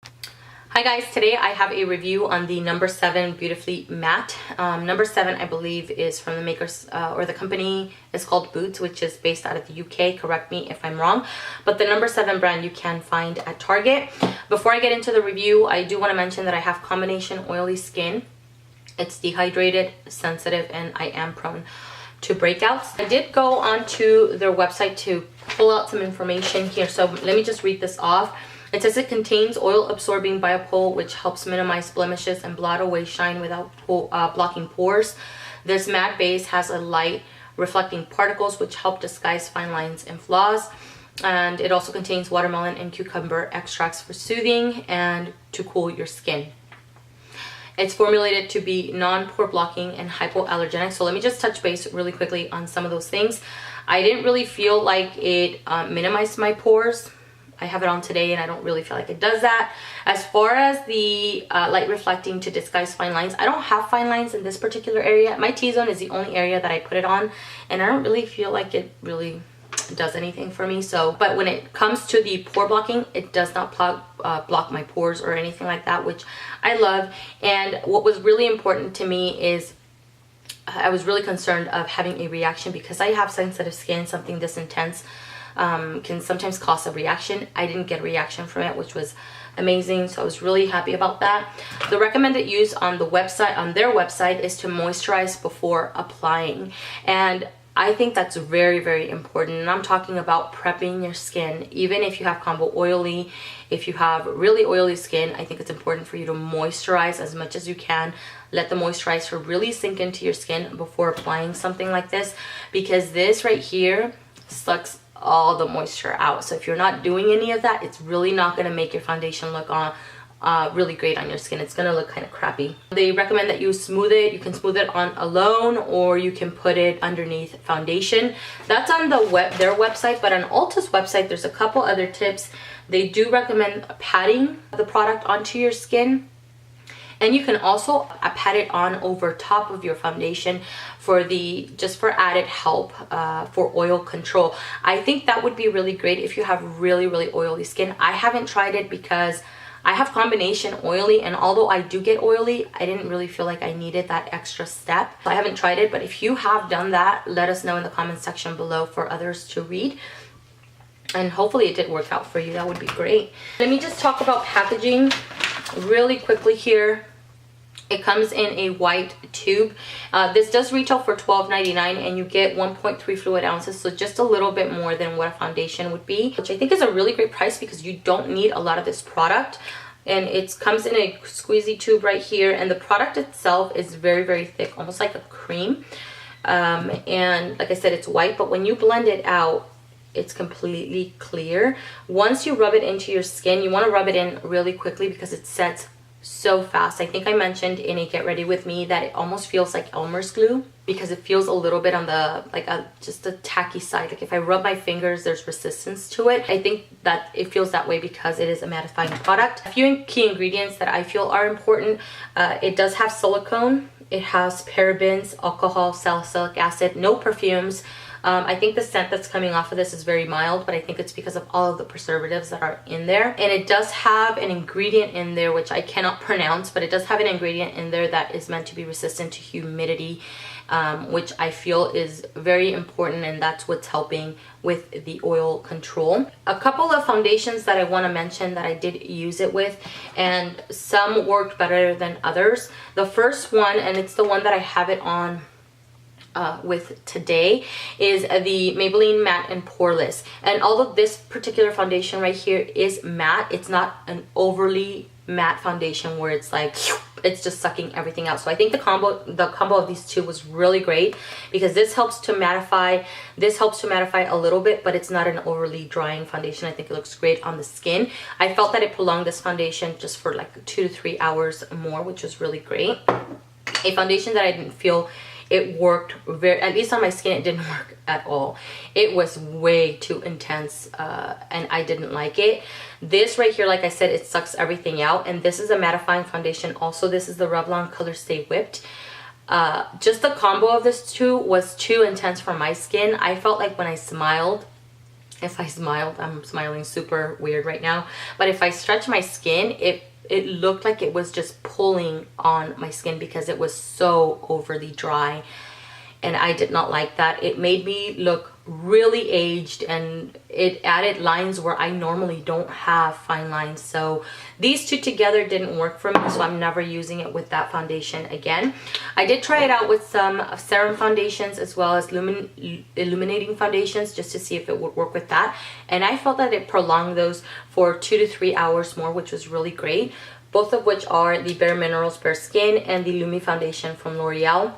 Hi guys, today I have a review on the No7 Beautifully Matte. No7 I believe is from the makers or the company is called Boots, which is based out of the UK. Correct me if I'm wrong. But the No7 brand you can find at Target. Before I get into the review, I do want to mention that I have combination oily skin. It's dehydrated, sensitive, and I am prone to breakouts. I did go onto their website to pull out some information here. So let me just read this off. It says it contains oil-absorbing biopole, which helps minimize blemishes and blot away shine without blocking pores. This matte base has a light reflecting particles, which help disguise fine lines and flaws. And it also contains watermelon and cucumber extracts for soothing and to cool your skin. It's formulated to be non-pore blocking and hypoallergenic. So let me just touch base really quickly on some of those things. I didn't really feel like it minimized my pores. I have it on today and I don't really feel like it does that. As far as the light reflecting to disguise fine lines, I don't have fine lines in this particular area. My T-zone is the only area that I put it on, and I don't really feel like it really does anything for me. So, but when it comes to the pore blocking, it does not block my pores or anything like that, which I love. And what was really important to me is I was really concerned of having a reaction because I have sensitive skin. Something this intense can sometimes cause a reaction. I didn't get a reaction from it, which was amazing, so I was really happy about that. The recommended use on the website, on their website, is to moisturize before applying, and I think that's very, very important. And I'm talking about prepping your skin. Even if you have combo oily, if you have really oily skin, I think it's important for you to moisturize as much as you can. Let the moisturizer really sink into your skin before applying something like this, because this right here sucks all the moisture out. So if you're not doing any of that, it's really not going to make your foundation look really great on your skin. It's going to look kind of crappy. They recommend that you smooth it. You can smooth it on alone, or you can put it underneath foundation. That's on the their website, but on Ulta's website there's a couple other tips. They do recommend patting the product onto your skin. And you can also pat it on over top of your foundation for just for added help for oil control. I think that would be really great if you have really, really oily skin. I haven't tried it because I have combination oily, and although I do get oily, I didn't really feel like I needed that extra step. I haven't tried it, but if you have done that, let us know in the comment section below for others to read. And hopefully it did work out for you. That would be great. Let me just talk about packaging really quickly here. It comes in a white tube. This does retail for $12.99, and you get 1.3 fluid ounces, so just a little bit more than what a foundation would be, which I think is a really great price because you don't need a lot of this product. And it comes in a squeezy tube right here, and the product itself is very, very thick, almost like a cream. And like I said, it's white, but when you blend it out, it's completely clear. Once you rub it into your skin, you want to rub it in really quickly because it sets so fast. I think I mentioned in a Get Ready With Me that it almost feels like Elmer's glue because it feels a little bit on the just the tacky side. Like if I rub my fingers, there's resistance to it. I think that it feels that way because it is a mattifying product. A few key ingredients that I feel are important. It does have silicone. It has parabens, alcohol, salicylic acid, no perfumes. I think the scent that's coming off of this is very mild, but I think it's because of all of the preservatives that are in there. And it does have an ingredient in there, which I cannot pronounce, but it does have an ingredient in there that is meant to be resistant to humidity, which I feel is very important, and that's what's helping with the oil control. A couple of foundations that I want to mention that I did use it with, and some worked better than others. The first one, and it's the one that I have it on with today, is the Maybelline Matte and Poreless. And although this particular foundation right here is matte, it's not an overly matte foundation where it's like it's just sucking everything out. So I think the combo of these two was really great because this helps to mattify a little bit, but it's not an overly drying foundation. I think it looks great on the skin. I felt that it prolonged this foundation just for like 2 to 3 hours more, which was really great. A foundation that I didn't feel it worked at least on my skin, it didn't work at all. It was way too intense and I didn't like it. This right here, like I said, it sucks everything out, and this is a mattifying foundation. Also, this is the Revlon Colorstay Whipped. Just the combo of this two was too intense for my skin. I felt like when I smiled, if I smiled, I'm smiling super weird right now, but if I stretch my skin, it looked like it was just pulling on my skin because it was so overly dry, and I did not like that. It made me look really aged, and it added lines where I normally don't have fine lines. So these two together didn't work for me, so I'm never using it with that foundation again. I did try it out with some serum foundations as well as illuminating foundations just to see if it would work with that, and I felt that it prolonged those for 2 to 3 hours more, which was really great. Both of which are the Bare Minerals Bare Skin and the Lumi foundation from L'Oreal.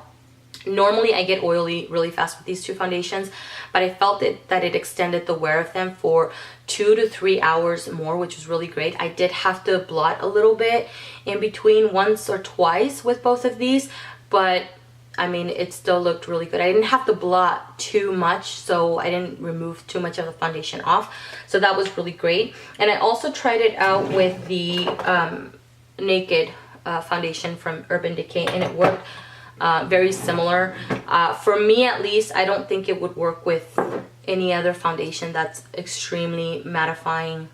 Normally I get oily really fast with these two foundations, but I felt that it extended the wear of them for 2 to 3 hours more, which was really great. I did have to blot a little bit in between, once or twice with both of these, but I mean, it still looked really good. I didn't have to blot too much, so I didn't remove too much of the foundation off, so that was really great. And I also tried it out with the Naked foundation from Urban Decay, and it worked very similar. For me at least, I don't think it would work with any other foundation that's extremely mattifying,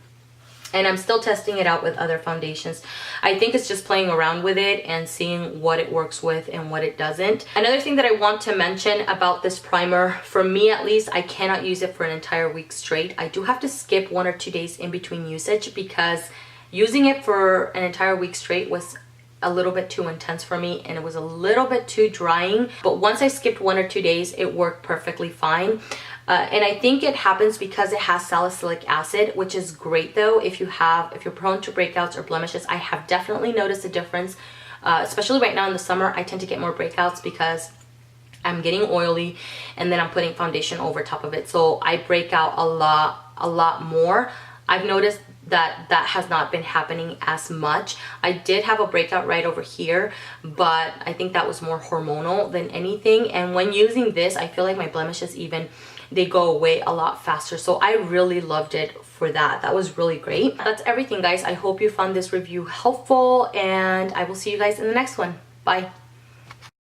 and I'm still testing it out with other foundations. I think it's just playing around with it and seeing what it works with and what it doesn't. Another thing that I want to mention about this primer, for me at least, I cannot use it for an entire week straight. I do have to skip 1 or 2 days in between usage because using it for an entire week straight was a little bit too intense for me, and it was a little bit too drying. But once I skipped 1 or 2 days, it worked perfectly fine. And I think it happens because it has salicylic acid, which is great though if you're prone to breakouts or blemishes. I have definitely noticed a difference, especially right now in the summer. I tend to get more breakouts because I'm getting oily and then I'm putting foundation over top of it, so I break out a lot more. I've noticed that has not been happening as much. I did have a breakout right over here, but I think that was more hormonal than anything. And when using this, I feel like my blemishes they go away a lot faster. So I really loved it for that. That was really great. That's everything, guys. I hope you found this review helpful, and I will see you guys in the next one. Bye.